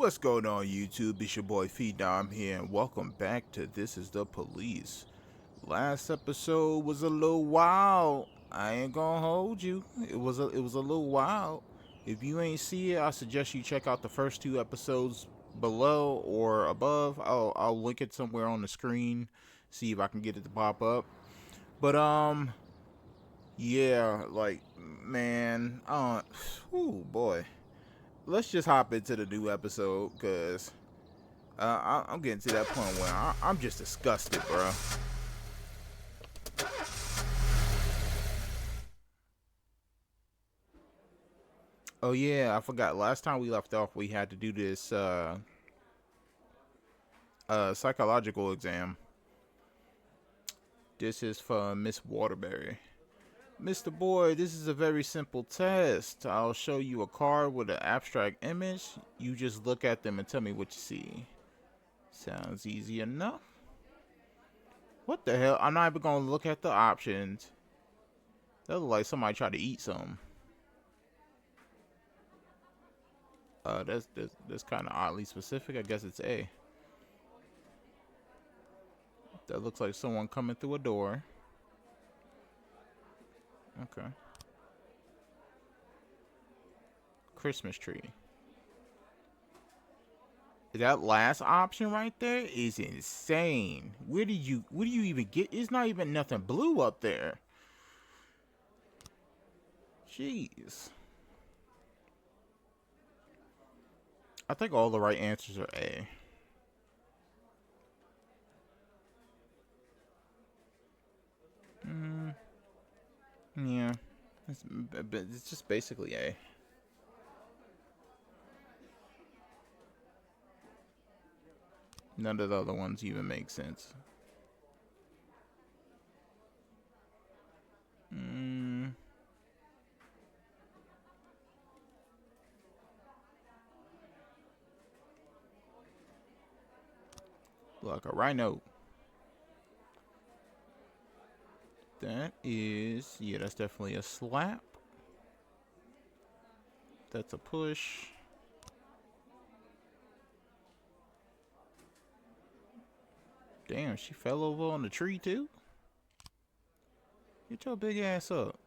What's going on, YouTube? It's your boy Dom here, and welcome back to This Is the Police. Last episode was a little wild. I ain't gonna hold you. It was a little wild. If you ain't see it, I suggest you check out the first two episodes below or above. I'll link it somewhere on the screen. See if I can get it to pop up. But yeah, like man, oh boy. Let's just hop into the new episode, cause I'm getting to that point where I'm just disgusted, bro. Oh yeah, I forgot. Last time we left off, we had to do this psychological exam. This is for Miss Waterbury. Mr. Boyd, this is a very simple test. I'll show you a card with an abstract image. You just look at them and tell me what you see. Sounds easy enough. What the hell? I'm not even gonna look at the options. That look like somebody tried to eat something. That's kind of oddly specific. I guess it's A. That looks like someone coming through a door. Okay. Christmas tree. That last option right there is insane. Where do you even get? It's not even nothing blue up there. Jeez. I think all the right answers are A. Yeah. It's just basically A. None of the other ones even make sense. Like a rhino. That is, yeah, that's definitely a slap. That's a push. Damn, she fell over on the tree too? Get your big ass up.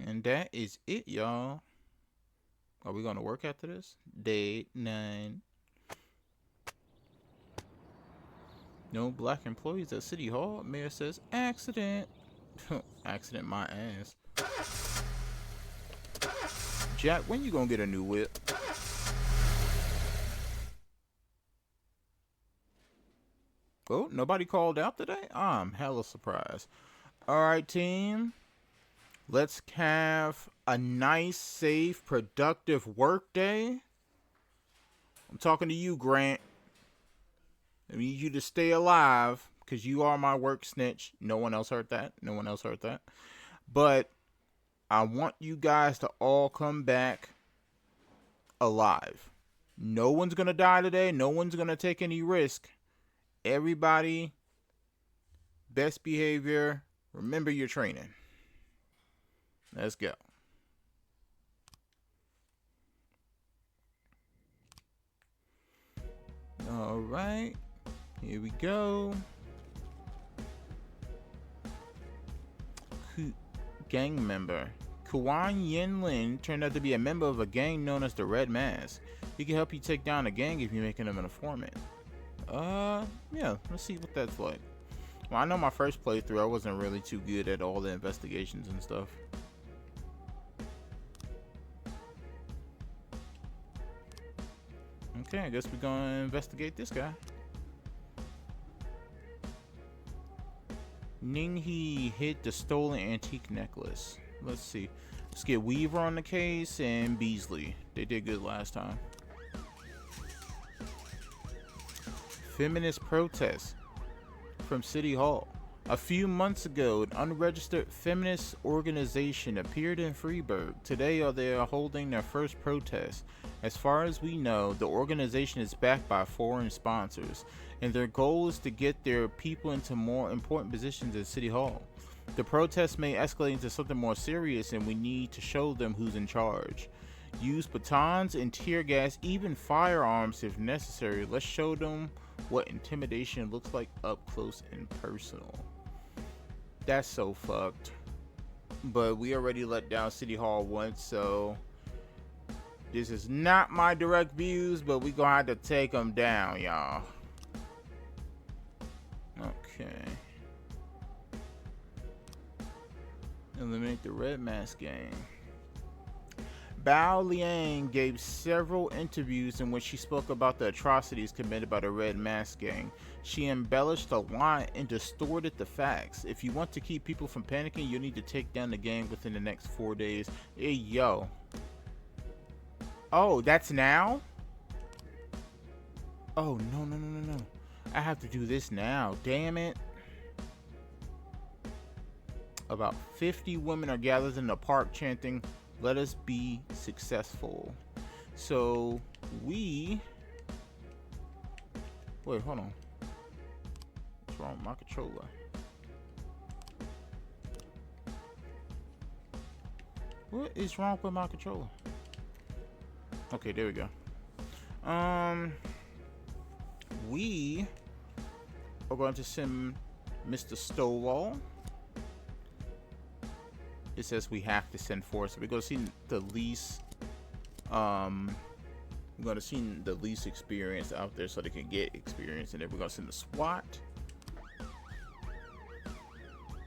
And that is it, y'all. Are we gonna work after this? Day 9. No black employees at City Hall. Mayor says accident. Accident my ass. Jack, when you gonna get a new whip? Oh, nobody called out today? I'm hella surprised. Alright, team. Let's have a nice, safe, productive work day. I'm talking to you, Grant. I need you to stay alive, because you are my work snitch. No one else heard that. No one else heard that. But I want you guys to all come back alive. No one's going to die today. No one's going to take any risk. Everybody, best behavior. Remember your training. Let's go. All right. Here we go. Gang member. Kuan Yin Lin turned out to be a member of a gang known as the Red Mask. He can help you take down a gang if you're making him an informant. Yeah, let's see what that's like. Well, I know my first playthrough, I wasn't really too good at all the investigations and stuff. Okay, I guess we're gonna investigate this guy. Ninghe hid the stolen antique necklace. Let's see. Let's get Weaver on the case and Beasley. They did good last time. Feminist protest from City Hall. A few months ago, an unregistered feminist organization appeared in Freeburg. Today, they are holding their first protest. As far as we know, the organization is backed by foreign sponsors, and their goal is to get their people into more important positions at City Hall. The protest may escalate into something more serious, and we need to show them who's in charge. Use batons and tear gas, even firearms if necessary. Let's show them what intimidation looks like up close and personal. That's so fucked. But we already let down City Hall once, so this is not my direct views, but we gonna have to take them down, y'all. Okay. Eliminate the Red Mask Gang. Bao Liang gave several interviews in which she spoke about the atrocities committed by the Red Mask Gang. She embellished a lot and distorted the facts. If you want to keep people from panicking, you need to take down the gang within the next 4 days. Hey, yo. Oh, that's now? Oh, no. I have to do this now. Damn it. About 50 women are gathered in the park chanting, "Let us be successful." So we... Wait, hold on. What's wrong with my controller? What is wrong with my controller? Okay, there we go. We are going to send Mr. Stovall. It says we have to send force. So we're going to see the least we're going to see the least experience out there so they can get experience, and then we're going to send the SWAT.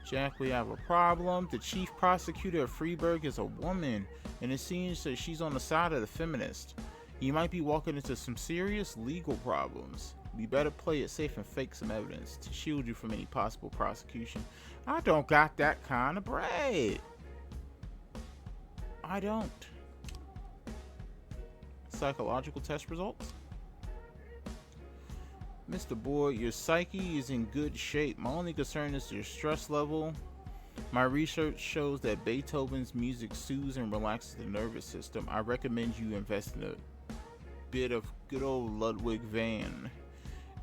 Jack, we have a problem. The chief prosecutor of Freeburg is a woman, and it seems that she's on the side of the feminist. You might be walking into some serious legal problems. We better play it safe and fake some evidence to shield you from any possible prosecution. I don't got that kind of bread. I don't. Psychological test results? Mr. Boyd, your psyche is in good shape. My only concern is your stress level. My research shows that Beethoven's music soothes and relaxes the nervous system. I recommend you invest in a bit of good old Ludwig van.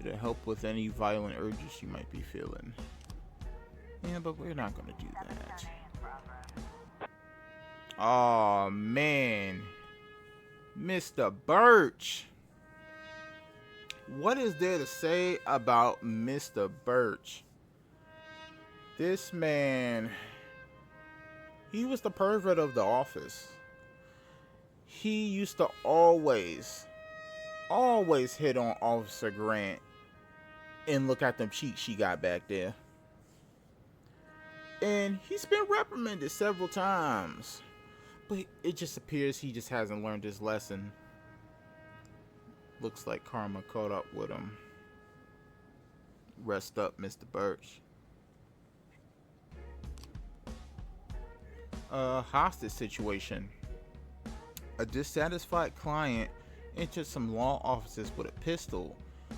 It'll help with any violent urges you might be feeling. Yeah, but we're not gonna do that. Oh man, Mr. Birch. What is there to say about Mr. Birch? This man, he was the pervert of the office. He used to always hit on Officer Grant and look at them cheeks she got back there. And he's been reprimanded several times, but it just appears he just hasn't learned his lesson. Looks like karma caught up with him. Rest up, Mr. Birch. Hostage situation. A dissatisfied client entered some law offices with a pistol,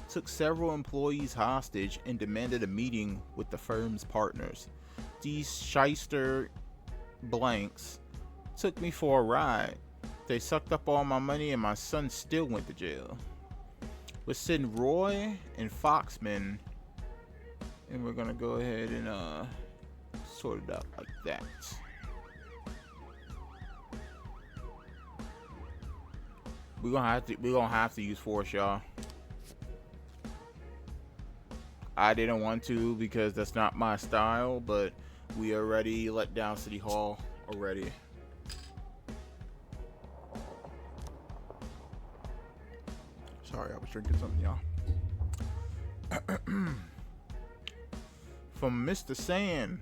took several employees hostage, and demanded a meeting with the firm's partners. These shyster blanks took me for a ride. They sucked up all my money and my son still went to jail. We're sending Roy and Foxman, and we're gonna go ahead and sort it out like that. We're gonna have to use force, y'all. I didn't want to because that's not my style, but we already let down City Hall already. Sorry, I was drinking something, y'all. From Mr. Sand.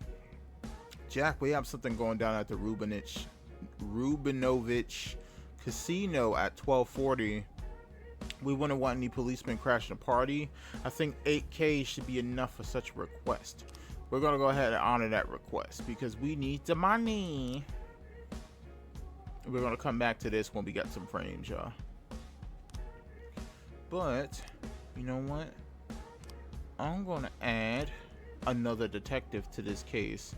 Jack, we have something going down at the Rubinovich Casino at 12:40. We wouldn't want any policemen crashing the party. I think $8,000 should be enough for such a request. We're gonna go ahead and honor that request because we need the money. We're gonna come back to this when we got some frames, y'all. But you know what? I'm gonna add another detective to this case.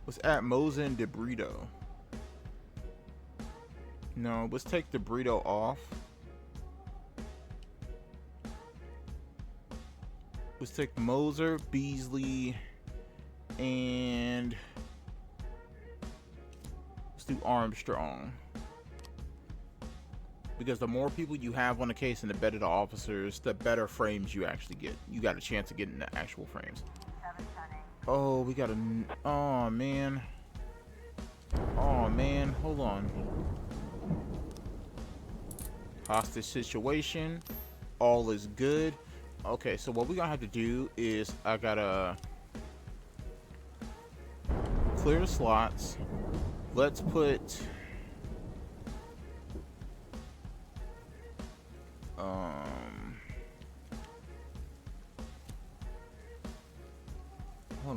Let's add Mosin DeBrito. No, let's take DeBrito off. Let's take Moser, Beasley, and let's let's do Armstrong. Because the more people you have on the case and the better the officers, the better frames you actually get. You got a chance of getting the actual frames. Oh, we got a... Oh, man. Oh, man. Hold on. Hostage situation. All is good. Okay, so what we're gonna have to do is I gotta clear the slots. Let's put hold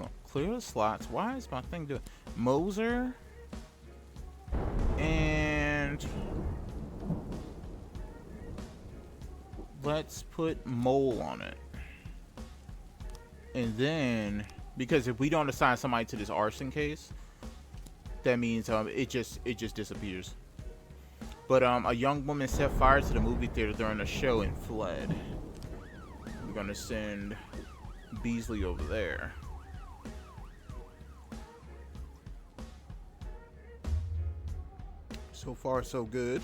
on, clear the slots. Why is my thing doing Moser? And let's put Mole on it. And then, because if we don't assign somebody to this arson case, that means it just disappears. But a young woman set fire to the movie theater during a show and fled. We're gonna send Beasley over there. So far, so good.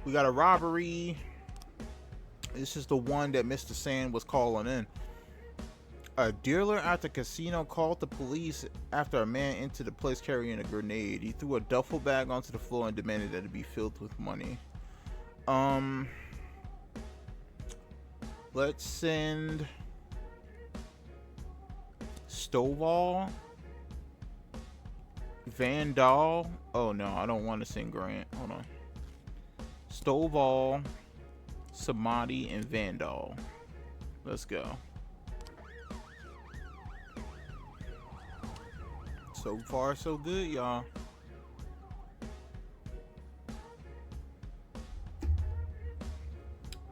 We got a robbery. This is the one that Mr. Sand was calling in. A dealer at the casino called the police after a man entered the place carrying a grenade. He threw a duffel bag onto the floor and demanded that it be filled with money. Let's send Stovall, Vandal. Oh no, I don't want to send Grant. Hold on. Stovall, Samadhi, and Vandal. Let's go. So far, so good, y'all.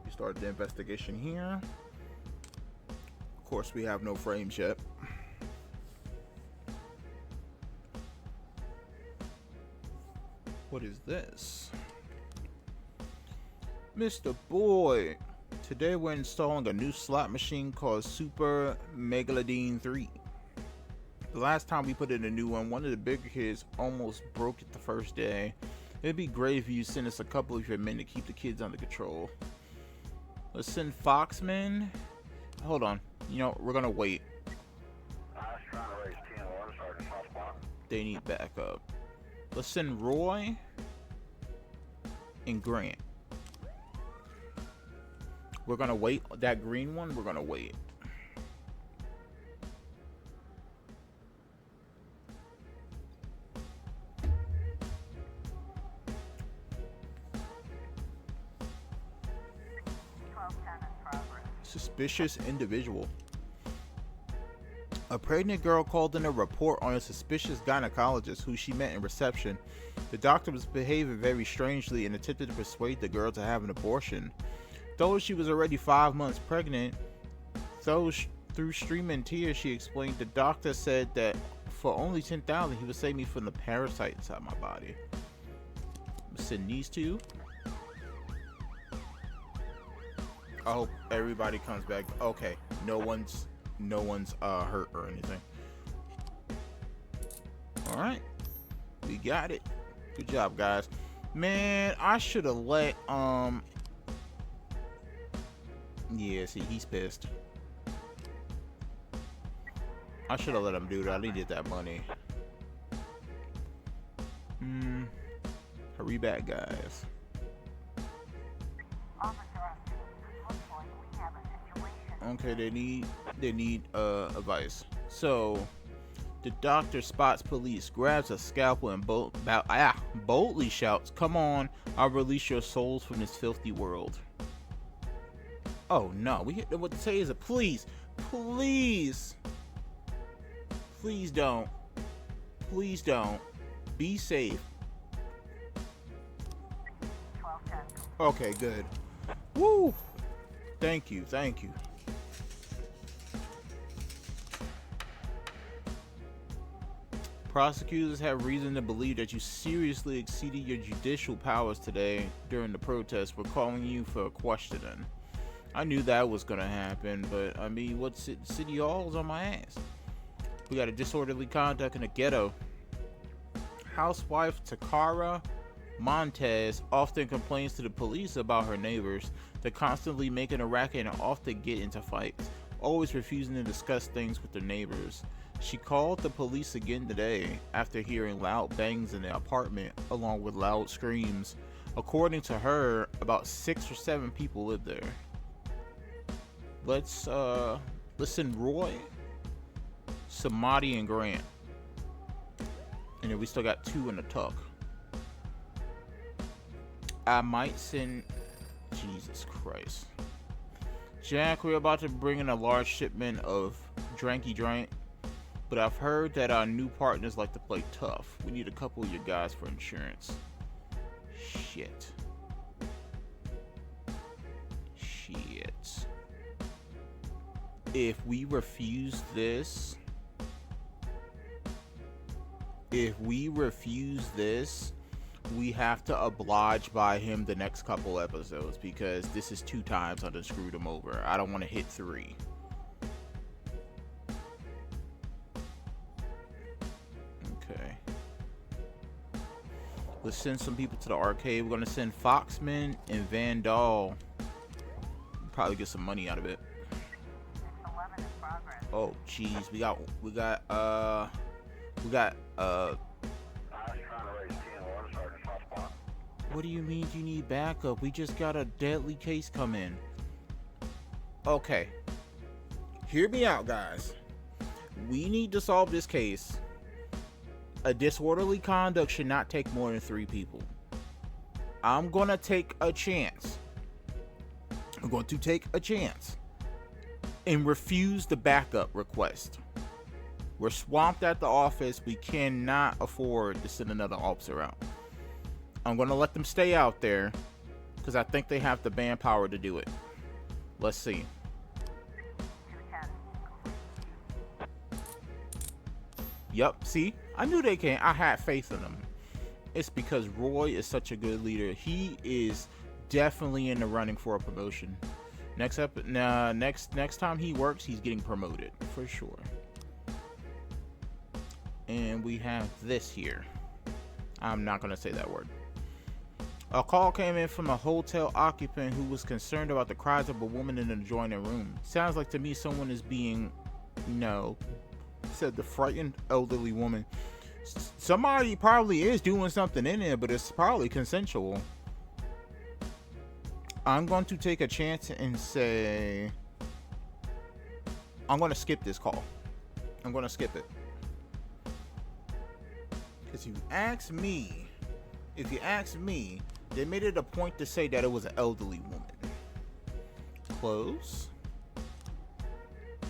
We started the investigation here. Of course, we have no frames yet. What is this? Mr. Boy, today we're installing a new slot machine called Super Megalodine 3. The last time we put in a new one of the bigger kids almost broke it the first day. It'd be great if you send us a couple of your men to keep the kids under control. Let's send Foxman. Hold on. You know, we're gonna wait. They need backup. Let's send Roy and Grant. We're gonna wait. That green one, we're gonna wait. Suspicious individual. A pregnant girl called in a report on a suspicious gynecologist who she met in reception. The doctor was behaving very strangely and attempted to persuade the girl to have an abortion. Though she was already 5 months pregnant, through streaming tears, she explained the doctor said that for only $10,000 he would save me from the parasite inside my body. Send these two. I hope everybody comes back. Okay, no one's hurt or anything. All right, we got it. Good job, guys. Man, I should have let yeah, see, he's pissed. I should have let him do that. I needed that money. Hurry back, guys. Okay, they need advice. So the doctor spots police, grabs a scalpel and boldly shouts, "Come on, I'll release your souls from this filthy world." Oh no, we hit what to say is a please don't be safe. Okay, good. Woo, thank you. Prosecutors have reason to believe that you seriously exceeded your judicial powers today during the protest. We're calling you for questioning. I knew that was gonna happen, but I mean, what's it? City Hall's on my ass. We got a disorderly conduct in a ghetto. Housewife Takara Montez often complains to the police about her neighbors. They're constantly making a racket and often get into fights, always refusing to discuss things with their neighbors. She called the police again today after hearing loud bangs in the apartment along with loud screams. According to her, about 6 or 7 people live there. Let's send Roy, Samadhi, and Grant. And then we still got 2 in the tuck. I might send... Jesus Christ. Jack, we're about to bring in a large shipment of dranky drink, but I've heard that our new partners like to play tough. We need a couple of your guys for insurance. Shit. If we refuse this, we have to oblige by him the next couple episodes, because this is 2 times I done screwed him over. I don't want to hit 3. Okay. Let's send some people to the arcade. We're gonna send Foxman and Van Dahl. Probably get some money out of it. Oh jeez, we got what do you mean you need backup? We just got a deadly case come in. Okay. Hear me out, guys. We need to solve this case. A disorderly conduct should not take more than 3 people. I'm gonna take a chance. I'm going to take a chance and refuse the backup request. We're swamped at the office. We cannot afford to send another officer out. I'm going to let them stay out there because I think they have the manpower to do it. Let's see. Yup, see? I knew they can. I had faith in them. It's because Roy is such a good leader. He is definitely in the running for a promotion. Next time he works, he's getting promoted for sure. And we have this here. I'm not gonna say that word. A call came in from a hotel occupant who was concerned about the cries of a woman in an adjoining room. Sounds like to me someone is being, said the frightened elderly woman. Somebody probably is doing something in there, but it's probably consensual. I'm going to take a chance and say I'm going to skip this call. I'm going to skip it. Because if you ask me, they made it a point to say that it was an elderly woman. Close.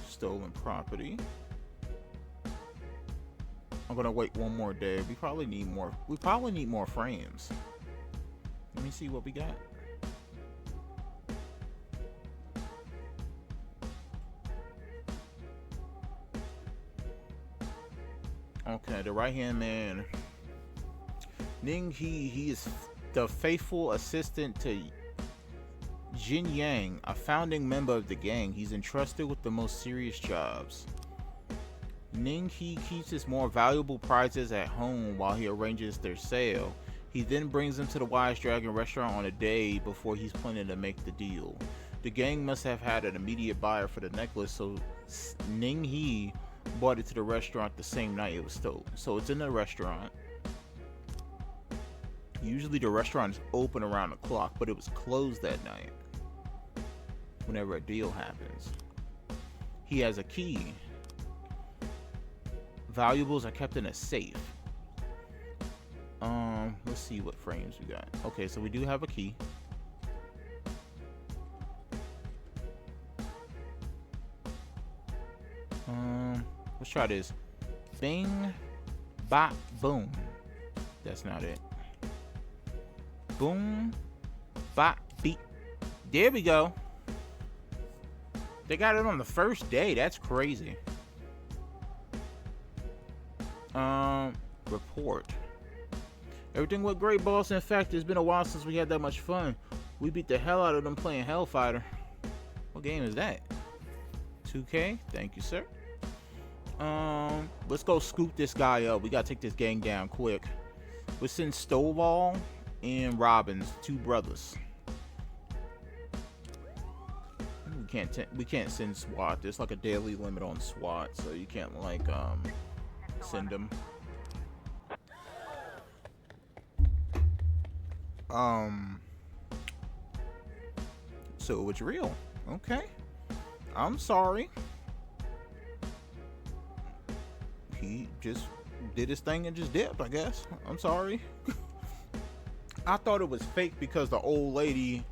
Stolen property. I'm going to wait one more day. We probably need more frames. Let me see what we got. Okay, the right-hand man, Ning he is the faithful assistant to Jin Yang, a founding member of the gang. He's entrusted with the most serious jobs. Ning He keeps his more valuable prizes at home while he arranges their sale. He then brings them to the Wise Dragon restaurant on a day before he's planning to make the deal. The gang must have had an immediate buyer for the necklace, so Ning He brought it to the restaurant the same night it was stolen. So it's in the restaurant. Usually the restaurant is open around the clock, but it was closed that night whenever a deal happens. He has a key. Valuables are kept in a safe. Let's see what frames we got. Okay, so we do have a key. Let's try this. Bing, bop, boom. That's not it. Boom, bop, beep. There we go. They got it on the first day. That's crazy. Report. Everything went great, boss. In fact, it's been a while since we had that much fun. We beat the hell out of them playing Hellfighter. What game is that? 2K? Thank you, sir. Let's go scoop this guy up. We gotta take this gang down quick. We'll send Stovall and Robbins, 2 brothers. We can't send SWAT. There's like a daily limit on SWAT, so you can't like send them. So it's real. Okay. I'm sorry. He just did his thing and just dipped, I guess. I'm sorry. I thought it was fake because the old lady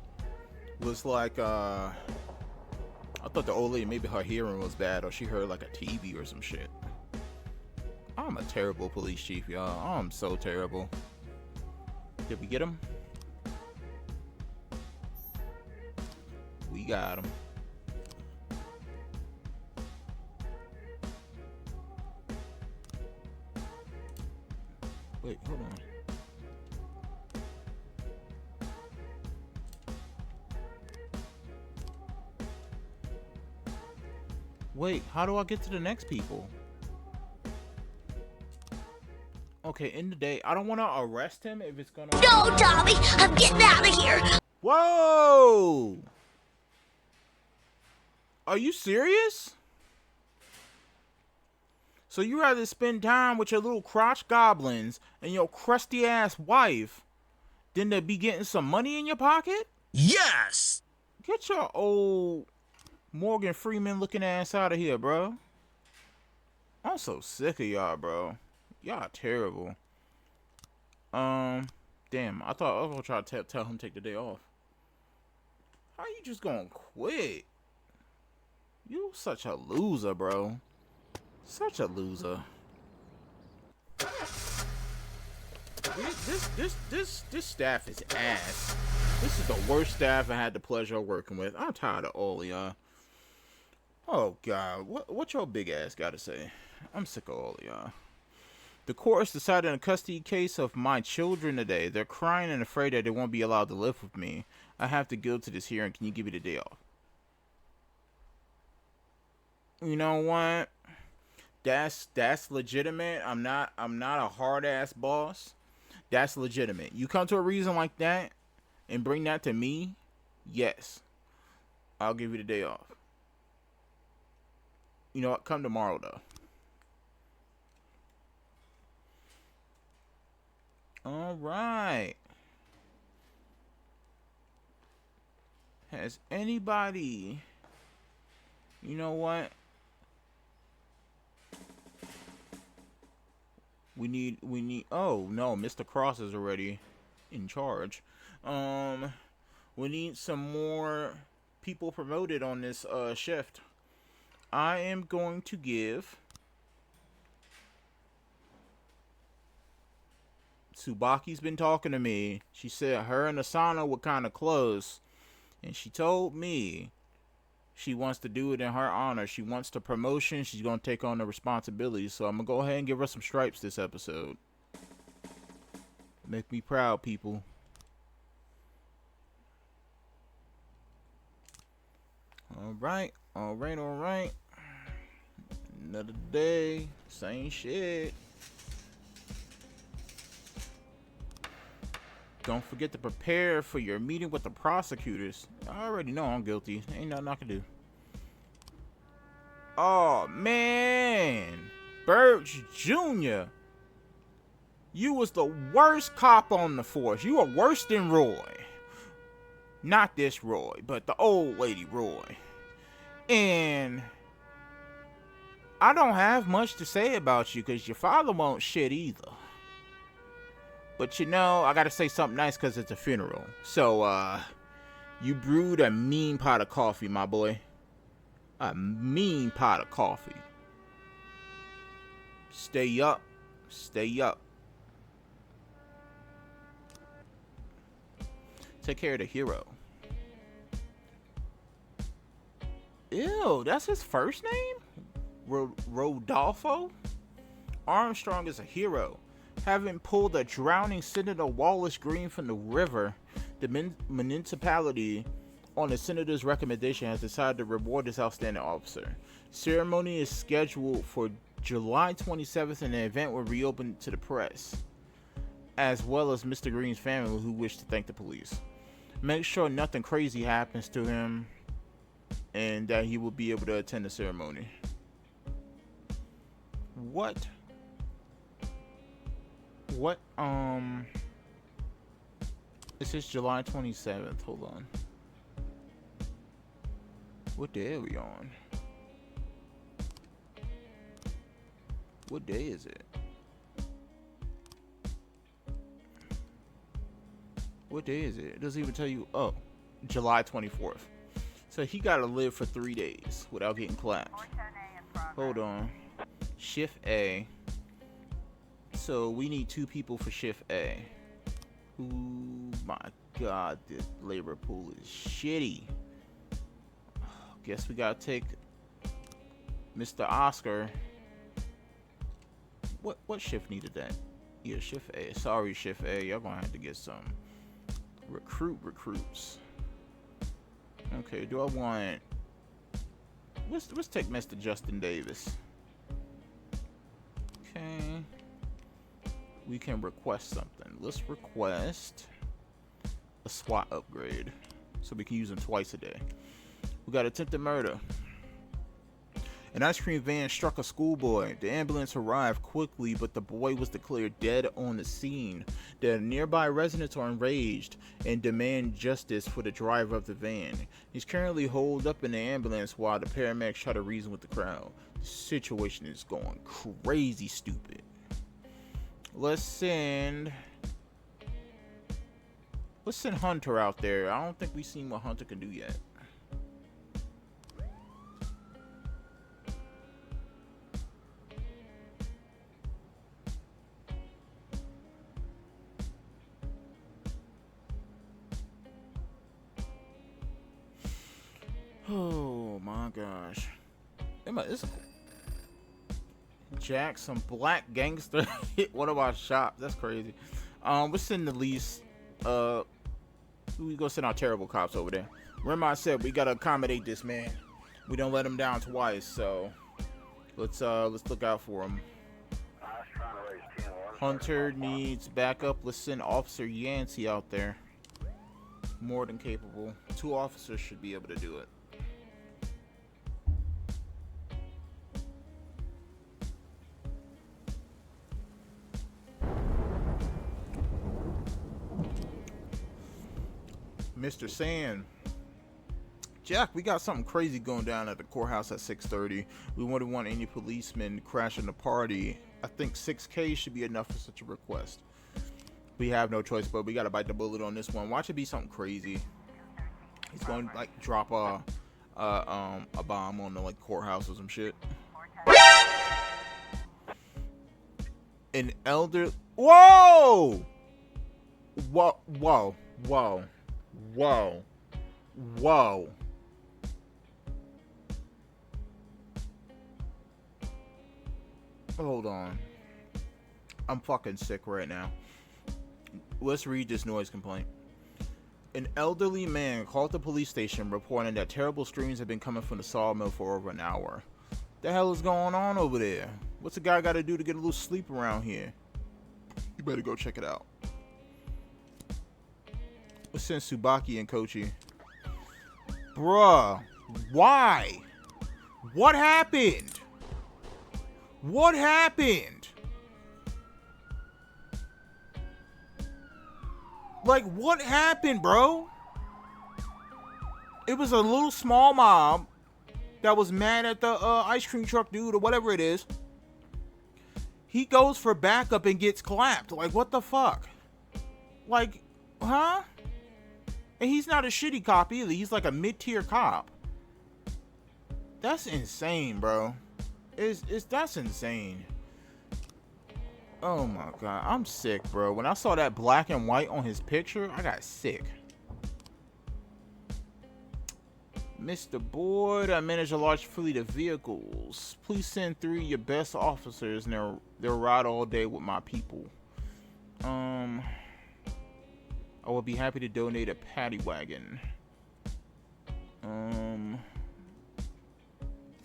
was like, I thought the old lady, maybe her hearing was bad or she heard like a TV or some shit. I'm a terrible police chief, y'all. I'm so terrible. Did we get him? We got him. Wait, hold on. Wait, how do I get to the next people? Okay, in the day, I don't want to arrest him if it's gonna... No, Tommy! I'm getting out of here! Whoa! Are you serious? So you rather spend time with your little crotch goblins and your crusty ass wife than to be getting some money in your pocket? Yes! Get your old Morgan Freeman looking ass out of here, bro. I'm so sick of y'all, bro. Y'all terrible. Damn, I thought I was gonna try to tell him to take the day off. How you just gonna quit? You such a loser, bro. Such a loser. This staff is ass. This is the worst staff I had the pleasure of working with. I'm tired of all y'all. Oh God, what your big ass gotta say? I'm sick of all y'all. The court has decided a custody case of my children today. They're crying and afraid that they won't be allowed to live with me. I have to go to this hearing. Can you give me the day off? You know what? That's legitimate. I'm not a hard ass boss. That's legitimate. You come to a reason like that and bring that to me, yes, I'll give you the day off. You know what? Come tomorrow though. All right. Has anybody? You know what? We need, oh no, Mr. Cross is already in charge. We need some more people promoted on this shift. I am going to give Tsubaki's been talking to me. She said her and Asana were kind of close, and she told me she wants to do it in her honor. She wants the promotion. She's going to take on the responsibility. So I'm going to go ahead and give her some stripes this episode. Make me proud, people. All right. Another day. Same shit. Don't forget to prepare for your meeting with the prosecutors. I already know I'm guilty. Ain't nothing I can do. Oh, man. Birch Jr. You was the worst cop on the force. You are worse than Roy. Not this Roy, but the old lady Roy. And I don't have much to say about you because your father won't shit either. But you know, I gotta say something nice because it's a funeral. So, you brewed a mean pot of coffee, my boy. A mean pot of coffee. Stay up. Stay up. Take care of the hero. Ew, that's his first name? Rodolfo? Armstrong is a hero. Having pulled a drowning Senator Wallace Green from the river, the municipality, on the senator's recommendation, has decided to reward this outstanding officer. Ceremony is scheduled for July 27th, and the event will reopen to the press. as well as Mr. Green's family who wish to thank the police. Make sure nothing crazy happens to him and that he will be able to attend the ceremony. What? This is July 27th. Hold on. What day are we on? What day is it? What day is it? It doesn't even tell you. Oh, July 24th. So he got to live for 3 days without getting clapped. Hold on. Shift A. So we need 2 people for shift A. Oh my god, this labor pool is shitty. Guess we gotta take Mr. Oscar. What shift needed that? Yeah, shift A. Sorry, shift A. Y'all gonna have to get some recruits. Okay, do I want? Let's take Mr. Justin Davis. Okay. We can request something. Let's request a SWAT upgrade so we can use him twice a day. We got attempted murder. An ice cream van struck a schoolboy. The ambulance arrived quickly, but the boy was declared dead on the scene. The nearby residents are enraged and demand justice for the driver of the van. He's currently holed up in the ambulance while the paramedics try to reason with the crowd. The situation is going crazy stupid. Let's send Hunter out there. I don't think we've seen what Hunter can do yet. Oh my gosh. Jack, some black gangster hit one of our shops. That's crazy. We're sending the least. We go send our terrible cops over there. Remember I said we gotta accommodate this man. We don't let him down twice, so let's look out for him. Hunter needs backup. Let's send Officer Yancey out there. More than capable. 2 officers should be able to do it. Mr. Sand. Jack, we got something crazy going down at the courthouse at 6:30. We wouldn't want any policemen crashing the party. I think $6K should be enough for such a request. We have no choice, but we gotta bite the bullet on this one. Watch it be something crazy. He's going to like drop a bomb on the like courthouse or some shit. An elder. Whoa! Whoa! Whoa! Whoa! Whoa. Whoa. Hold on. I'm fucking sick right now. Let's read this noise complaint. An elderly man called the police station reporting that terrible screams have been coming from the sawmill for over an hour. The hell is going on over there? What's a guy got to do to get a little sleep around here? You better go check it out. Let's send Tsubaki and Kochi. Bruh, why? What happened? What happened? Like, what happened, bro? It was a little small mob that was mad at the ice cream truck dude or whatever it is. He goes for backup and gets clapped. Like, what the fuck? Like, huh? And he's not a shitty cop either. He's like a mid-tier cop. That's insane, bro. That's insane. Oh my god, I'm sick, bro. When I saw that black and white on his picture, I got sick. Mr. Board, I manage a large fleet of vehicles. Please send 3 of your best officers and they'll ride all day with my people. I will be happy to donate a paddy wagon.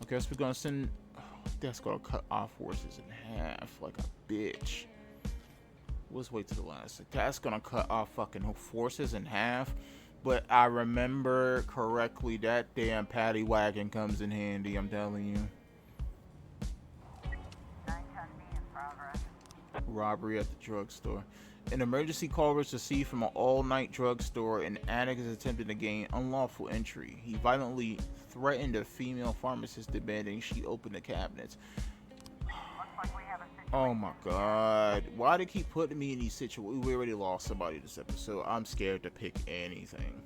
Okay, so we're gonna send. Oh, that's gonna cut our forces in half like a bitch. Let's wait to the last. That's gonna cut our fucking forces in half. But I remember correctly, that damn paddy wagon comes in handy, I'm telling you. Robbery at the drugstore. An emergency call was received from an all-night drugstore. An addict is attempting to gain unlawful entry. He violently threatened a female pharmacist, demanding she open the cabinets. Oh my god. Why do they keep putting me in these situations? We already lost somebody this episode. I'm scared to pick anything.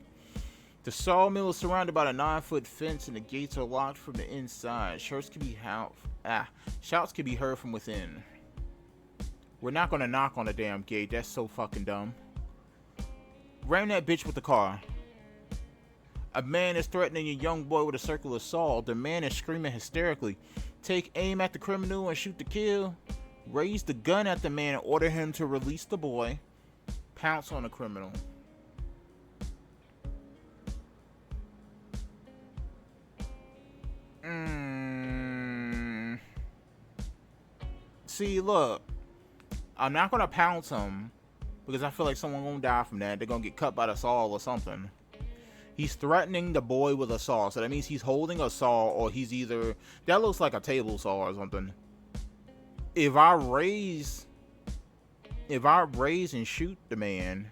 The sawmill is surrounded by a 9-foot fence and the gates are locked from the inside. Shouts can be heard from within. We're not gonna knock on the damn gate. That's so fucking dumb. Ram that bitch with the car. A man is threatening a young boy with a circular saw. The man is screaming hysterically. Take aim at the criminal and shoot to kill. Raise the gun at the man and order him to release the boy. Pounce on the criminal. See, look. I'm not going to pounce him because I feel like someone gonna die from that. They're going to get cut by the saw or something. He's threatening the boy with a saw. So that means he's holding a saw, or he's either... That looks like a table saw or something. If I raise and shoot the man...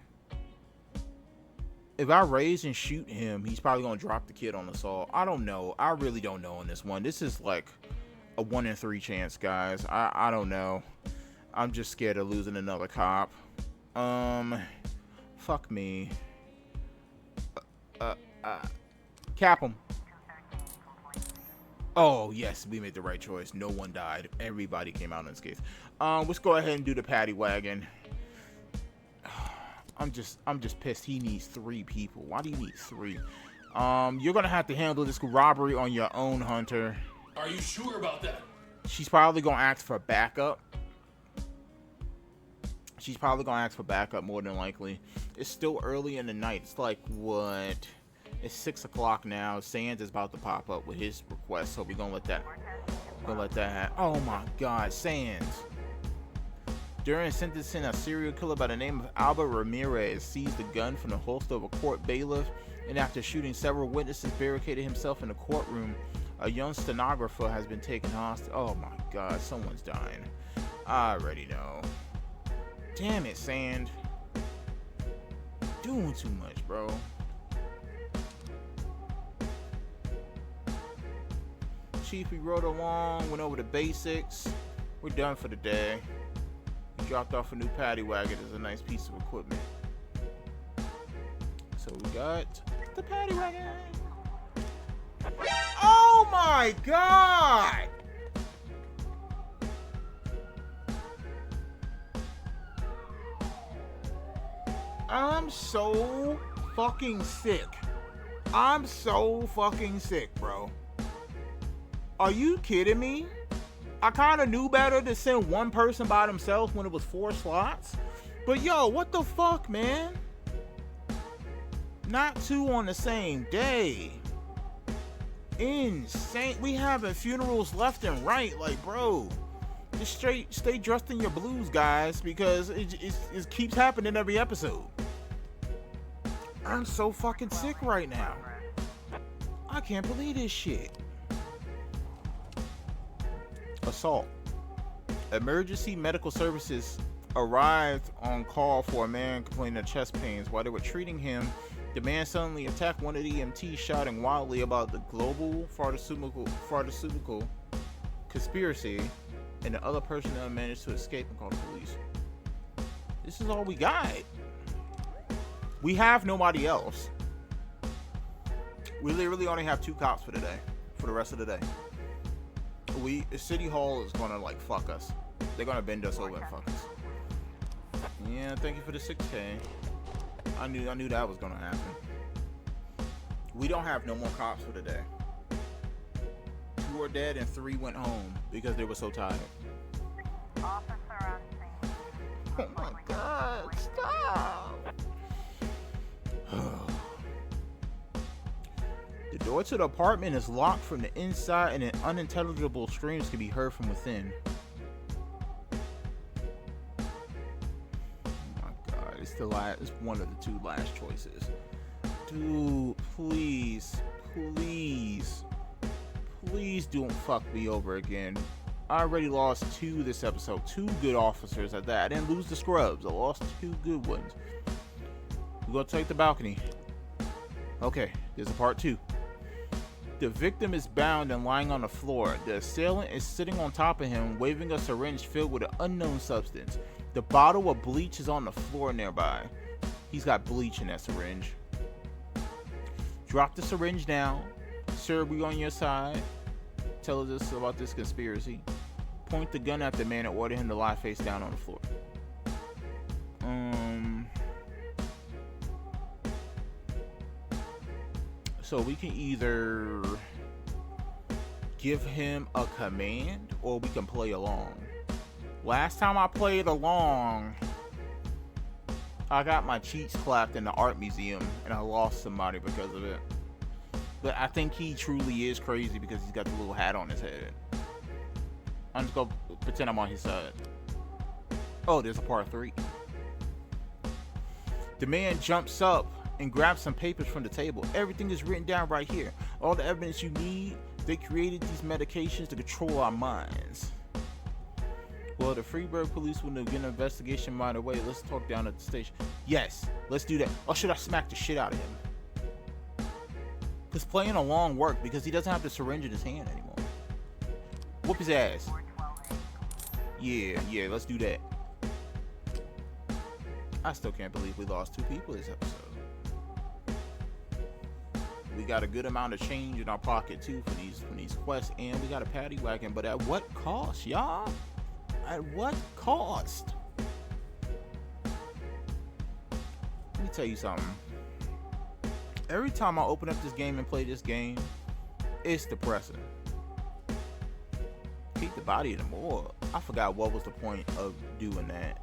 If I raise and shoot him, he's probably going to drop the kid on the saw. I don't know. I really don't know on this one. This is like a 1 in 3 chance, guys. I don't know. I'm just scared of losing another cop. Fuck me. Cap him. Oh, yes, we made the right choice. No one died. Everybody came out unscathed. Let's go ahead and do the paddy wagon. I'm just pissed. He needs 3 people. Why do you need 3? You're gonna have to handle this robbery on your own, Hunter. Are you sure about that? She's probably gonna ask for backup. More than likely. It's still early in the night. It's like, what? It's 6 o'clock now. Sands is about to pop up with his request, so we're gonna let that happen. Oh my god, Sands. During sentencing, a serial killer by the name of Albert Ramirez seized the gun from the holster of a court bailiff, and after shooting several witnesses, barricaded himself in the courtroom. A young stenographer has been taken hostage. Oh my god, someone's dying. I already know. Damn it, Sand. Doing too much, bro. Chief, we rode along, went over the basics. We're done for the day. We dropped off a new paddy wagon as a nice piece of equipment. So we got the paddy wagon. Oh my god! I'm so fucking sick. I'm so fucking sick, bro. Are you kidding me? I kind of knew better to send one person by themselves when it was 4 slots. But yo, what the fuck, man? Not 2 on the same day. Insane. We having funerals left and right. Like, bro, just stay dressed in your blues, guys, because it keeps happening every episode. I'm so fucking sick right now. I can't believe this shit. Assault. Emergency medical services arrived on call for a man complaining of chest pains. While they were treating him, the man suddenly attacked one of the EMTs, shouting wildly about the global pharmaceutical conspiracy, and the other personnel managed to escape and call the police. This is all we got. We have nobody else. We literally only have 2 cops for today, for the rest of the day. City Hall is gonna like fuck us. They're gonna bend us over and fuck us. Yeah, thank you for the 6K. I knew that was gonna happen. We don't have no more cops for today. 2 are dead and 3 went home because they were so tired. Officer on scene. Oh my god, stop! The door to the apartment is locked from the inside and unintelligible screams can be heard from within. It's the last. It's one of the two last choices. Dude, please, please, please don't fuck me over again. I already lost 2 this episode. 2 good officers at that. I didn't lose the scrubs. I lost 2 good ones. We're gonna take the balcony. Okay, there's a part 2. The victim is bound and lying on the floor. The assailant is sitting on top of him, waving a syringe filled with an unknown substance. The bottle of bleach is on the floor nearby. He's got bleach in that syringe. Drop the syringe down. Sir, we on your side. Tell us about this conspiracy. Point the gun at the man and order him to lie face down on the floor. So we can either give him a command or we can play along. Last time I played along, I got my cheeks clapped in the art museum and I lost somebody because of it. But I think he truly is crazy because he's got the little hat on his head. I'm just gonna pretend I'm on his side. Oh, there's a part 3. The man jumps up and grabs some papers from the table. Everything is written down right here. All the evidence you need. They created these medications to control our minds. Well, the Freeburg police will begin an investigation right away. Let's talk down at the station. Yes, let's do that. Or should I smack the shit out of him? Because playing along worked because he doesn't have the syringe in his hand anymore. Whoop his ass. Yeah, let's do that. I still can't believe we lost 2 people this episode. We got a good amount of change in our pocket too for these quests, and we got a paddy wagon, but at what cost, y'all? At what cost? Let me tell you something. Every time I open up this game and play this game, it's depressing. Keep the body in the morgue. I forgot what was the point of doing that.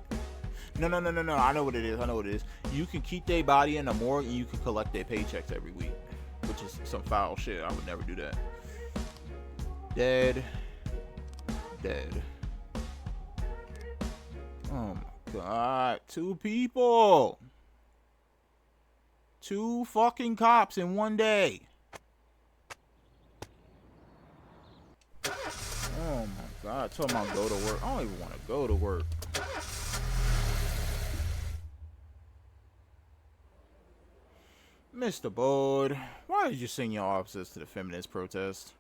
No. I know what it is. You can keep their body in the morgue and you can collect their paychecks every week, which is some foul shit. I would never do that. Dead. Oh my god. 2 people. 2 fucking cops in one day. Oh my god. I told him I'll go to work. I don't even want to go to work. Mr. Boyd, why did you send your officers to the feminist protest?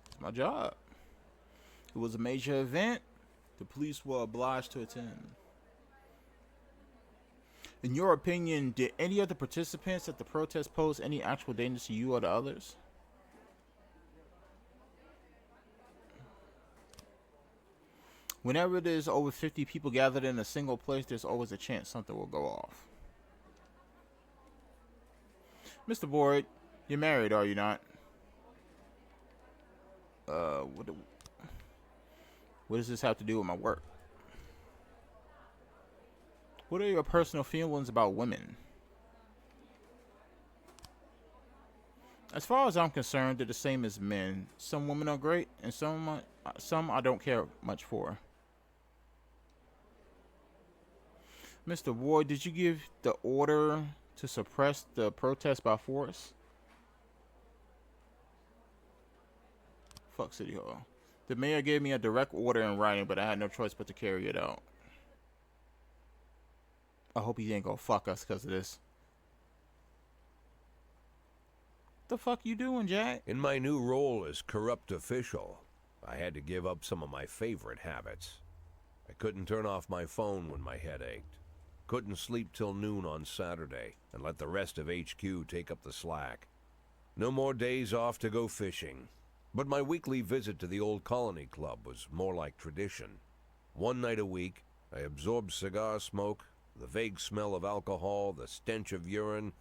It's my job. It was a major event. The police were obliged to attend. In your opinion, did any of the participants at the protest pose any actual danger to you or the others? Whenever there's over 50 people gathered in a single place, there's always a chance something will go off. Mr. Boyd, you're married, are you not? What does this have to do with my work? What are your personal feelings about women? As far as I'm concerned, they're the same as men. Some women are great, and some I don't care much for. Mr. Ward, did you give the order to suppress the protest by force? Fuck City Hall. The mayor gave me a direct order in writing, but I had no choice but to carry it out. I hope he ain't gonna fuck us because of this. What the fuck you doing, Jack? In my new role as corrupt official, I had to give up some of my favorite habits. I couldn't turn off my phone when my head ached. Couldn't sleep till noon on Saturday and let the rest of HQ take up the slack. No more days off to go fishing. But my weekly visit to the old Colony Club was more like tradition. One night a week, I absorbed cigar smoke, the vague smell of alcohol, the stench of urine,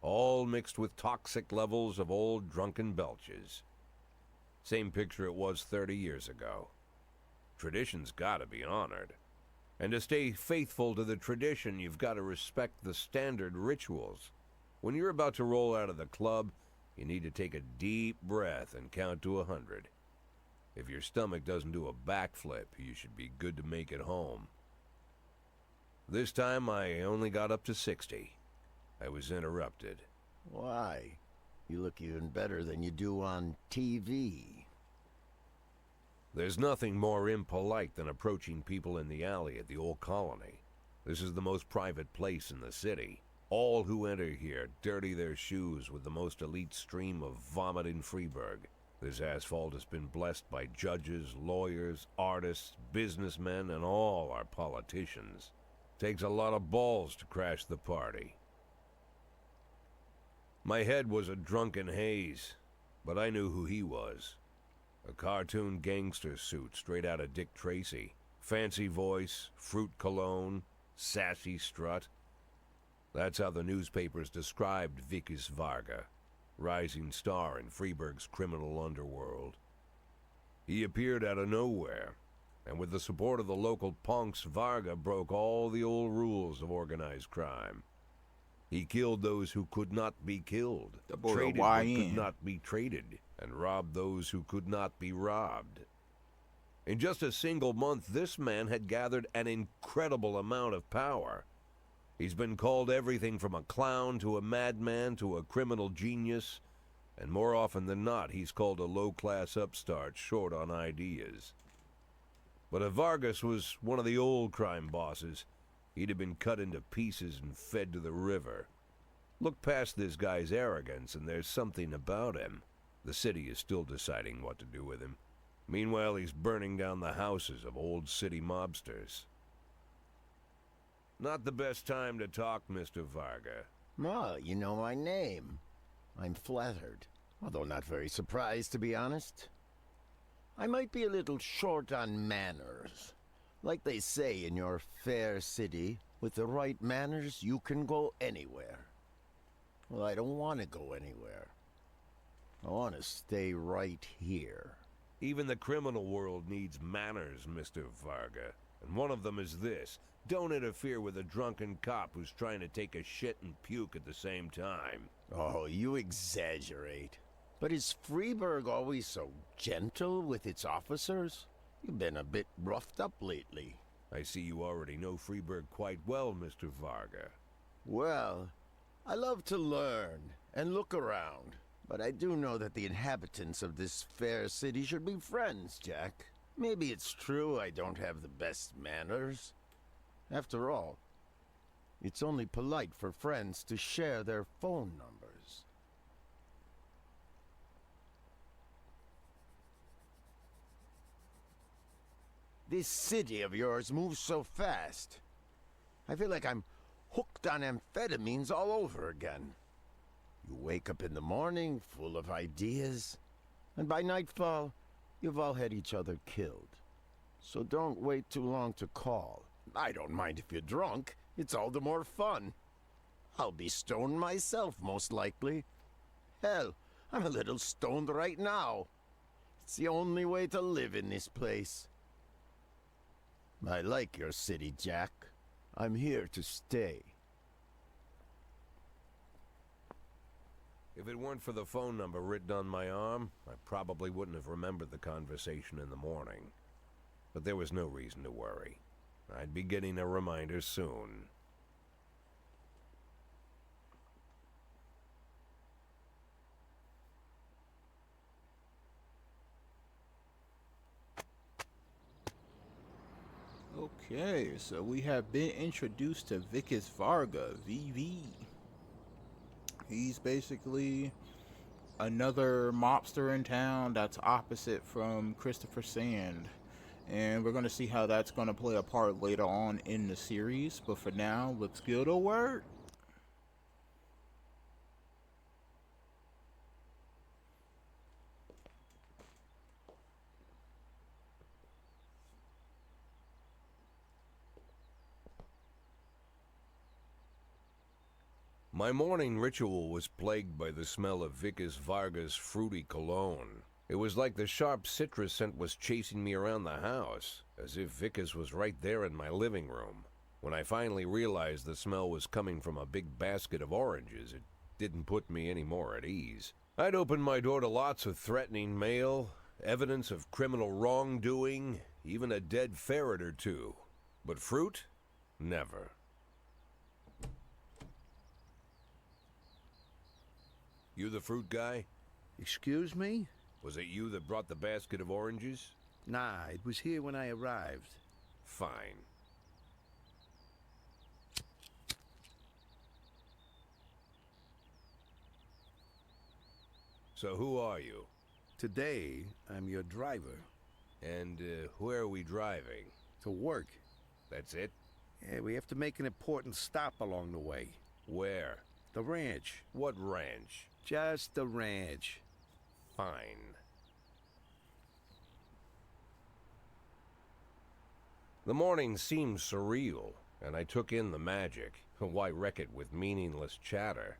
all mixed with toxic levels of old drunken belches. Same picture it was 30 years ago. Tradition's gotta be honored. And to stay faithful to the tradition, you've got to respect the standard rituals. When you're about to roll out of the club, you need to take a deep breath and count to 100. If your stomach doesn't do a backflip, you should be good to make it home. This time I only got up to 60. I was interrupted. Why? You look even better than you do on TV. There's nothing more impolite than approaching people in the alley at the old colony. This is the most private place in the city. All who enter here dirty their shoes with the most elite stream of vomit in Freeburg. This asphalt has been blessed by judges, lawyers, artists, businessmen, and all our politicians. Takes a lot of balls to crash the party. My head was a drunken haze, but I knew who he was. A cartoon gangster suit straight out of Dick Tracy. Fancy voice, fruit cologne, sassy strut. That's how the newspapers described Vikas Varga, rising star in Freeburg's criminal underworld. He appeared out of nowhere, and with the support of the local punks, Varga broke all the old rules of organized crime. He killed those who could not be killed, That boy a traded what YN. could not be traded, and robbed those who could not be robbed. In just a single month, this man had gathered an incredible amount of power. He's been called everything from a clown to a madman to a criminal genius, and more often than not, he's called a low-class upstart short on ideas. But if Vargas was one of the old crime bosses, he'd have been cut into pieces and fed to the river. Look past this guy's arrogance, and there's something about him. The city is still deciding what to do with him. Meanwhile, he's burning down the houses of old city mobsters. Not the best time to talk, Mr. Varga. Well, you know my name. I'm flattered, although not very surprised, to be honest. I might be a little short on manners. Like they say in your fair city, with the right manners, you can go anywhere. Well, I don't want to go anywhere. I want to stay right here. Even the criminal world needs manners, Mr. Varga. And one of them is this. Don't interfere with a drunken cop who's trying to take a shit and puke at the same time. Oh, you exaggerate. But is Freeburg always so gentle with its officers? You've been a bit roughed up lately. I see you already know Freeburg quite well, Mr. Varga. Well, I love to learn and look around. But I do know that the inhabitants of this fair city should be friends, Jack. Maybe it's true I don't have the best manners. After all, it's only polite for friends to share their phone numbers. This city of yours moves so fast. I feel like I'm hooked on amphetamines all over again. You wake up in the morning full of ideas, and by nightfall, you've all had each other killed. So don't wait too long to call. I don't mind if you're drunk. It's all the more fun. I'll be stoned myself, most likely. Hell, I'm a little stoned right now. It's the only way to live in this place. I like your city, Jack. I'm here to stay. If it weren't for the phone number written on my arm, I probably wouldn't have remembered the conversation in the morning. But there was no reason to worry. I'd be getting a reminder soon. Okay, so we have been introduced to Vikas Varga, VV. He's basically another mobster in town that's opposite from Christopher Sand. And we're going to see how that's going to play a part later on in the series. But for now, let's get to work. My morning ritual was plagued by the smell of Vikas Varga's fruity cologne. It was like the sharp citrus scent was chasing me around the house, as if Vikas was right there in my living room. When I finally realized the smell was coming from a big basket of oranges, it didn't put me any more at ease. I'd opened my door to lots of threatening mail, evidence of criminal wrongdoing, even a dead ferret or two. But fruit? Never. You the fruit guy? Excuse me? Was it you that brought the basket of oranges? Nah, it was here when I arrived. Fine. So who are you? Today, I'm your driver. And where are we driving? To work. That's it? Yeah, we have to make an important stop along the way. Where? The ranch. What ranch? Just the ranch. Fine. The morning seemed surreal, and I took in the magic. Why wreck it with meaningless chatter?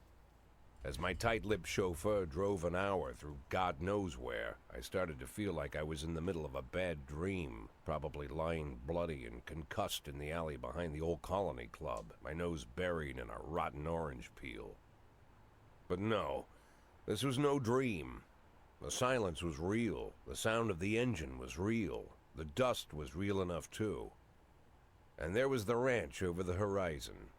As my tight-lipped chauffeur drove an hour through God knows where, I started to feel like I was in the middle of a bad dream, probably lying bloody and concussed in the alley behind the old Colony Club, my nose buried in a rotten orange peel. But no, this was no dream. The silence was real, the sound of the engine was real, the dust was real enough too. And there was the ranch over the horizon.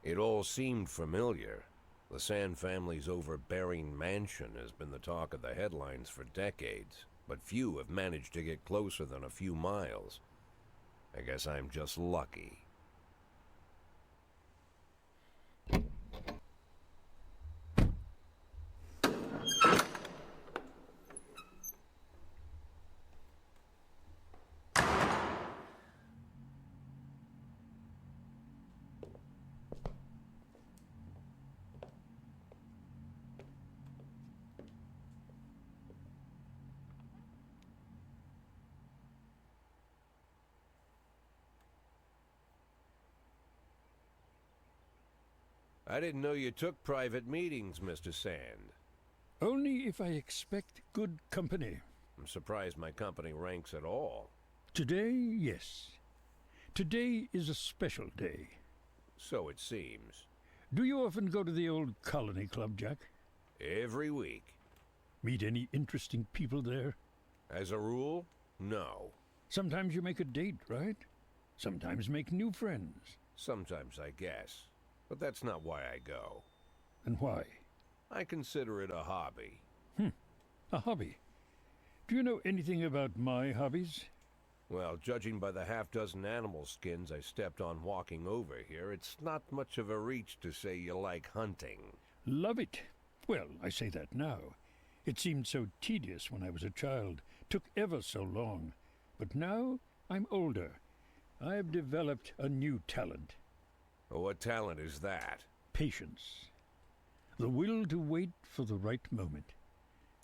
It all seemed familiar. The Sand family's overbearing mansion has been the talk of the headlines for decades, but few have managed to get closer than a few miles. I guess I'm just lucky. I didn't know you took private meetings, Mr. Sand. Only if I expect good company. I'm surprised my company ranks at all. Today, yes. Today is a special day. So it seems. Do you often go to the old Colony Club, Jack? Every week. Meet any interesting people there? As a rule, no. Sometimes you make a date, right? Sometimes make new friends. Sometimes, I guess. But that's not why I go. And why? I consider it a hobby. A hobby. Do you know anything about my hobbies? Well, judging by the half-dozen animal skins I stepped on walking over here, it's not much of a reach to say you like hunting. Love it. Well, I say that now. It seemed so tedious when I was a child. Took ever so long. But now I'm older. I've developed a new talent. What talent is that? Patience. The will to wait for the right moment.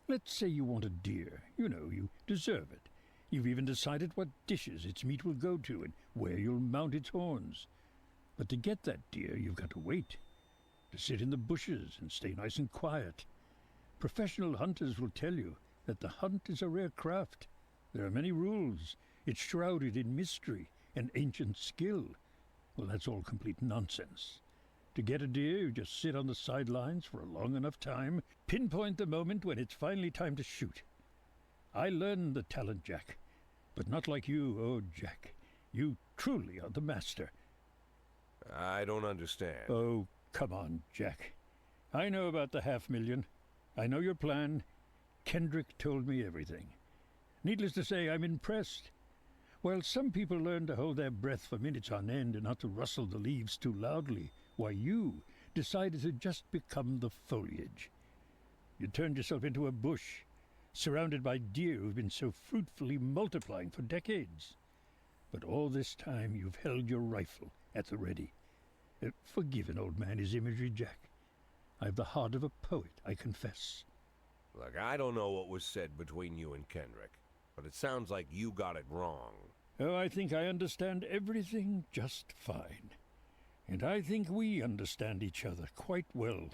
Let's say you want a deer. You know, you deserve it. You've even decided what dishes its meat will go to and where you'll mount its horns. But to get that deer, you've got to wait. To sit in the bushes and stay nice and quiet. Professional hunters will tell you that the hunt is a rare craft. There are many rules. It's shrouded in mystery and ancient skill. Well, that's all complete nonsense. To get a deer, you just sit on the sidelines for a long enough time, pinpoint the moment when it's finally time to shoot. I learned the talent, Jack, but not like you, oh, Jack. You truly are the master. I don't understand. Oh, come on, Jack. I know about the 500,000. I know your plan. Kendrick told me everything. Needless to say, I'm impressed. While some people learn to hold their breath for minutes on end and not to rustle the leaves too loudly, why you decided to just become the foliage. You turned yourself into a bush, surrounded by deer who've been so fruitfully multiplying for decades. But all this time you've held your rifle at the ready. Forgive an old man his imagery, Jack. I've the heart of a poet, I confess. Look, I don't know what was said between you and Kendrick, but it sounds like you got it wrong. Oh, I think I understand everything just fine. And I think we understand each other quite well.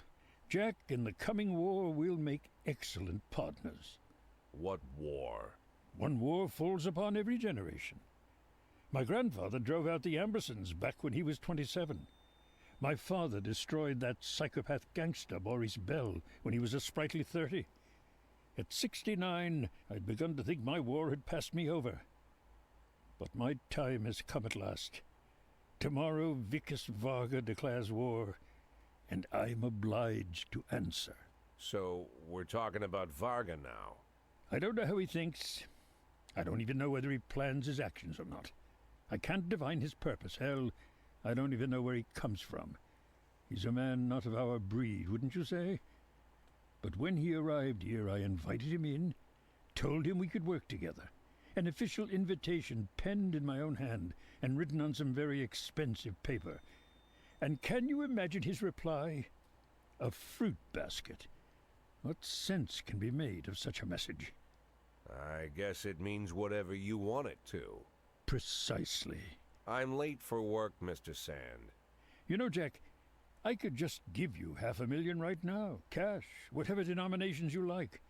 Jack, in the coming war, we'll make excellent partners. What war? One war falls upon every generation. My grandfather drove out the Ambersons back when he was 27. My father destroyed that psychopath gangster, Maurice Bell, when he was a sprightly 30. At 69, I'd begun to think my war had passed me over. But my time has come at last. Tomorrow Vicus Varga declares war, and I'm obliged to answer. So, we're talking about Varga now. I don't know how he thinks. I don't even know whether he plans his actions or not. I can't divine his purpose. Hell, I don't even know where he comes from. He's a man not of our breed, wouldn't you say? But when he arrived here, I invited him in, told him we could work together. An official invitation penned in my own hand and written on some very expensive paper. And can you imagine his reply? A fruit basket. What sense can be made of such a message? I guess it means whatever you want it to. Precisely. I'm late for work, Mr. Sand. You know, Jack, I could just give you $500,000 right now, cash, whatever denominations you like.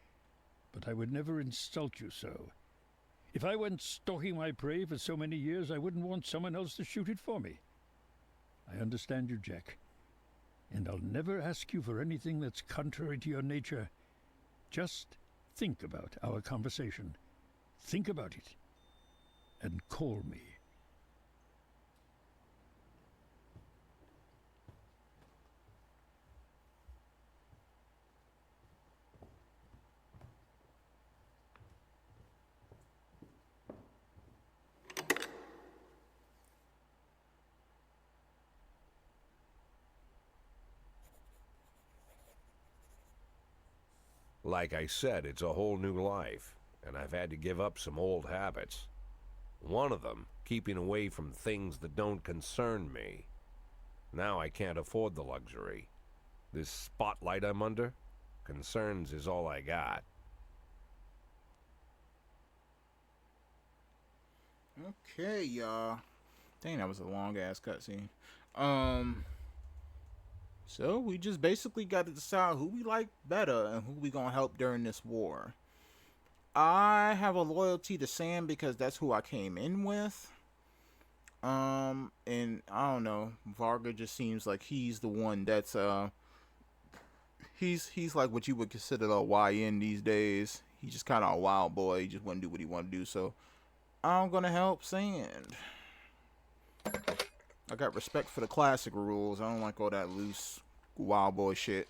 But I would never insult you so. If I went stalking my prey for so many years, I wouldn't want someone else to shoot it for me. I understand you, Jack. And I'll never ask you for anything that's contrary to your nature. Just think about our conversation. Think about it. And call me. Like I said, it's a whole new life, and I've had to give up some old habits. One of them, keeping away from things that don't concern me. Now I can't afford the luxury. This spotlight I'm under, concerns is all I got. Okay, y'all. Dang, that was a long-ass cutscene. So we just basically got to decide who we like better and who we gonna help during this war. I have a loyalty to Sam because that's who I came in with. And I don't know, Varga just seems like he's the one that's he's like what you would consider a YN these days. He's just kind of a wild boy. He just wouldn't do what he want to do. So I'm gonna help Sand. I got respect for the classic rules. I don't like all that loose wild boy shit.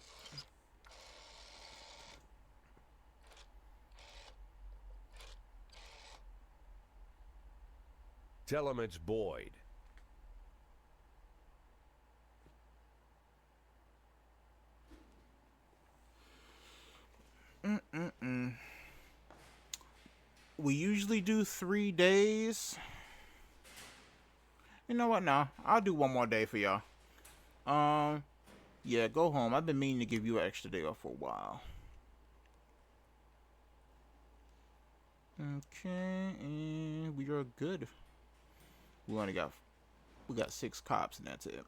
Tell him it's Boyd. We usually do 3 days. You know what? Nah, I'll do one more day for y'all. Yeah, go home. I've been meaning to give you an extra day off for a while. Okay, and we are good. We got 6 cops and that's it.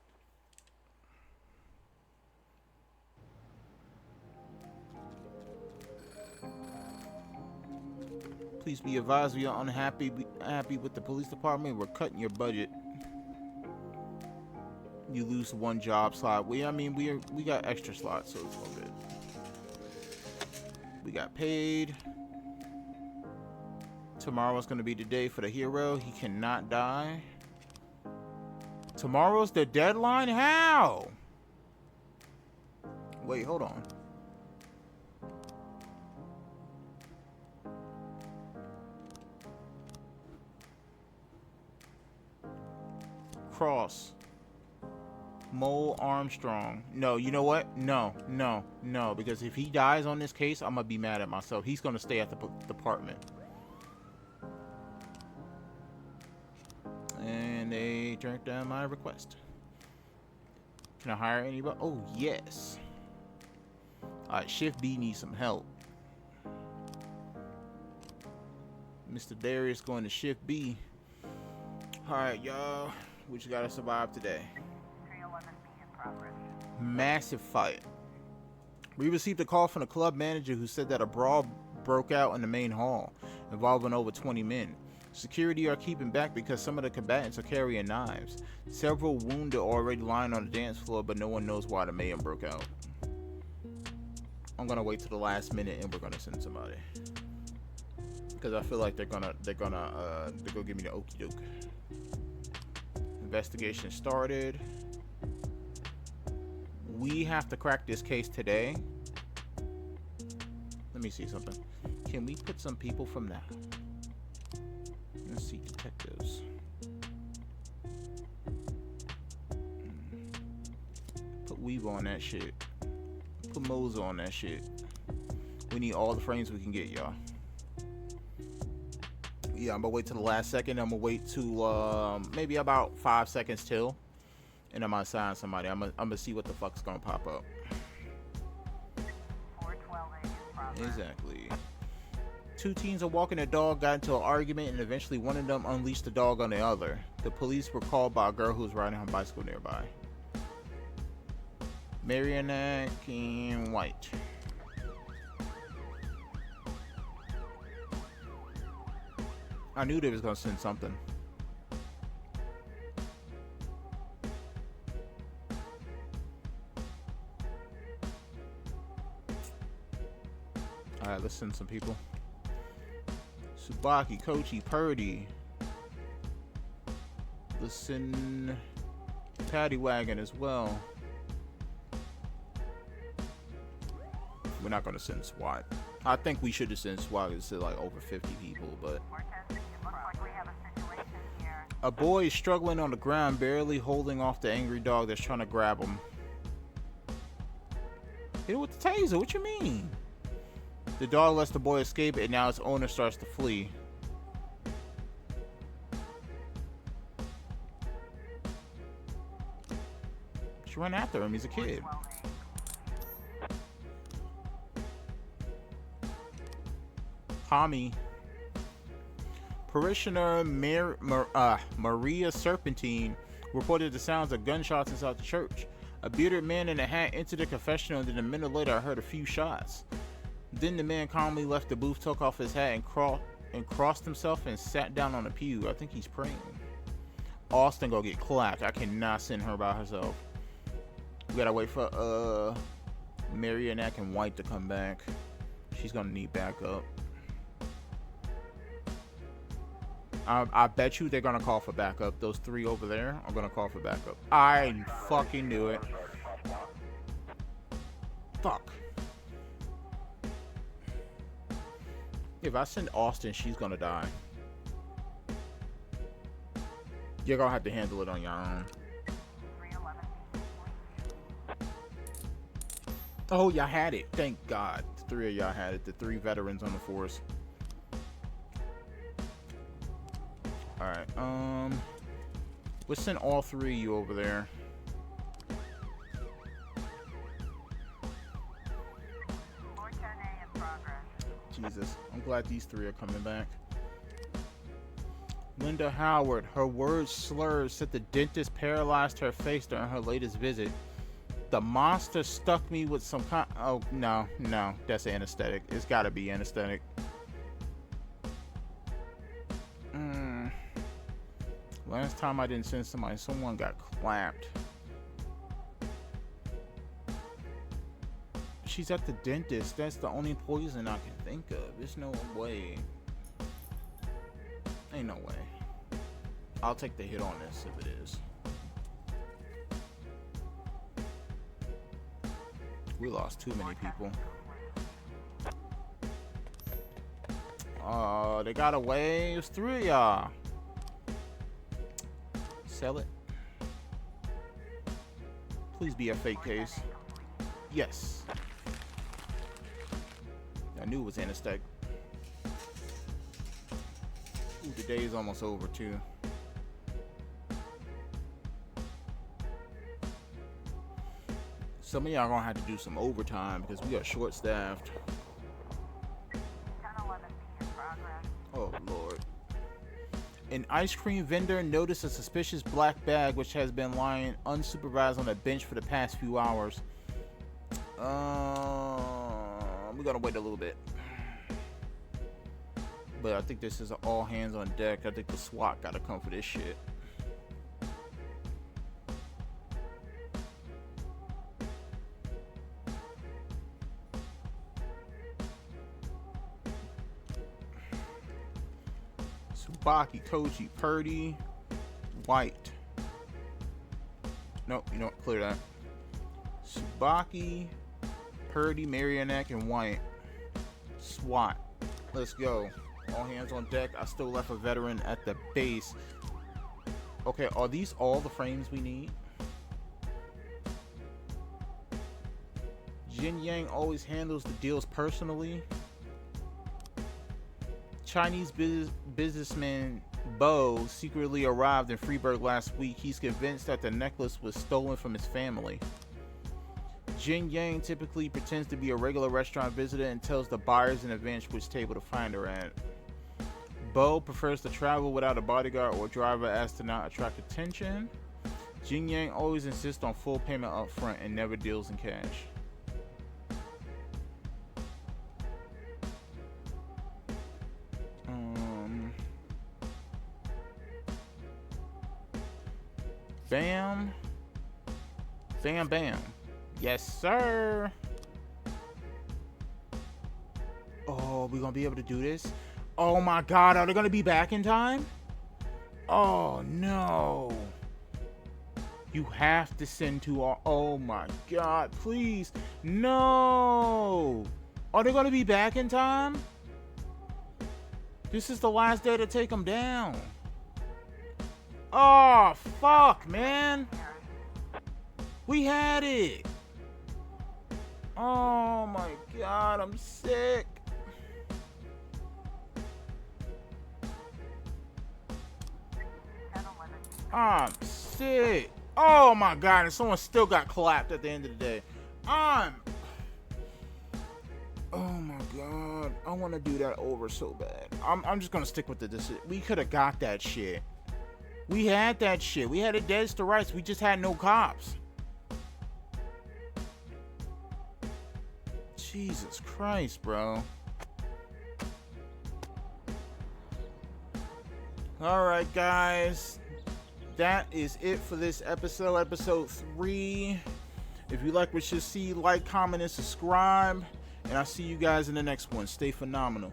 Please be advised we are unhappy with the police department. We're cutting your budget. You lose 1 job slot. We got extra slots, so it's all good. We got paid. Tomorrow's gonna be the day for the hero. He cannot die. Tomorrow's the deadline? How? Wait, hold on. Cross. Mole Armstrong. No, you know what? No. Because if he dies on this case, I'm gonna be mad at myself. He's gonna stay at the department. And they turned down my request. Can I hire anybody? Oh, yes. Alright, Shift B needs some help. Mr. Darius going to Shift B. Alright, y'all. We just gotta survive today. 311B in progress. Massive fight. We received a call from the club manager who said that a brawl broke out in the main hall, involving over 20 men. Security are keeping back because some of the combatants are carrying knives. Several wounded are already lying on the dance floor, but no one knows why the mayhem broke out. I'm gonna wait till the last minute and we're gonna send somebody. Because I feel like they're gonna give me the okie doke. Investigation started. We have to crack this case today. Let me see something. Can we put some people from that? Let's see, detectives. Put Weaver on that shit. Put Moser on that shit. We need all the frames we can get, y'all. Yeah, I'm gonna wait till the last second. I'm gonna wait to maybe about 5 seconds till, and I'm gonna assign somebody. I'm gonna see what the fuck's gonna pop up. 412A in progress. Exactly. Two teens are walking a dog, got into an argument, and eventually one of them unleashed the dog on the other. The police were called by a girl who was riding her bicycle nearby. Marionette and White. I knew they was gonna send something. Alright, let's send some people. Tsubaki, Kochi, Purdy. Let's send Wagon as well. We're not gonna send SWAT. I think we should have sent SWAT. It's like over 50 people, but We're testing. It looks like we have a situation here. a boy is struggling on the ground, barely holding off the angry dog that's trying to grab him. Hit it with the taser. What you mean? The dog lets the boy escape, and now its owner starts to flee. She ran after him. He's a kid. 412A. Hami. Parishioner Maria Serpentine reported the sounds of gunshots inside the church. A bearded man in a hat entered the confessional, and then a minute later I heard a few shots. Then the man calmly left the booth, took off his hat, and crossed himself and sat down on a pew. I think he's praying. Austin go get clapped. I cannot send her by herself. We gotta wait for Marionette and White to come back. She's gonna need backup. I bet you they're gonna call for backup. Those three over there are gonna call for backup. I fucking knew it. Fuck. If I send Austin, she's gonna die. You're gonna have to handle it on your own. 311B. Oh, y'all had it. Thank God. The three of y'all had it. The three veterans on the force. Alright, let's send all three of you over there. 410A in progress. Jesus, I'm glad these three are coming back. Linda Howard, her words slurred, said the dentist paralyzed her face during her latest visit. The monster stuck me with some kind. Oh, no, that's anesthetic. It's gotta be anesthetic. Last time I didn't send somebody, someone got clapped. She's at the dentist. That's the only poison I can think of. There's no way. Ain't no way. I'll take the hit on this if it is. We lost too many people. Oh, they got away. It was three of y'all. Sell it. Please be a fake case. Yes. I knew it was anesthetic. Ooh, the day is almost over too. Some of y'all gonna have to do some overtime because we are short-staffed. 1011B in progress. Oh Lord. An ice cream vendor noticed a suspicious black bag which has been lying unsupervised on a bench for the past few hours. We're gonna wait a little bit. But I think this is all hands on deck. I think the SWAT gotta come for this shit. Tsubaki, Koji, Purdy, White. Nope, you don't clear that. Tsubaki, Purdy, Marionette, and White. SWAT. Let's go. All hands on deck. I still left a veteran at the base. Okay, are these all the frames we need? Jin Yang always handles the deals personally. Chinese businessman Bo secretly arrived in Freeburg last week. He's convinced that the necklace was stolen from his family. Jin Yang typically pretends to be a regular restaurant visitor and tells the buyers in advance which table to find her at. Bo prefers to travel without a bodyguard or driver as to not attract attention. Jin Yang always insists on full payment up front and never deals in cash. Bam. Bam, bam. Yes, sir. Oh, we gonna be able to do this? Oh my God, are they gonna be back in time? Oh no. You have to send to all. Oh my God, please. No. Are they gonna be back in time? This is the last day to take them down. Oh, fuck, man. We had it. Oh my God, I'm sick. I'm sick. Oh my God, and someone still got clapped at the end of the day. Oh my God, I want to do that over so bad. I'm just gonna stick with the. We could have got that shit. We had that shit. We had it dead to rights. We just had no cops. Jesus Christ, bro. Alright, guys. That is it for this episode. Episode 3. If you like what you see, like, comment, and subscribe. And I'll see you guys in the next one. Stay phenomenal.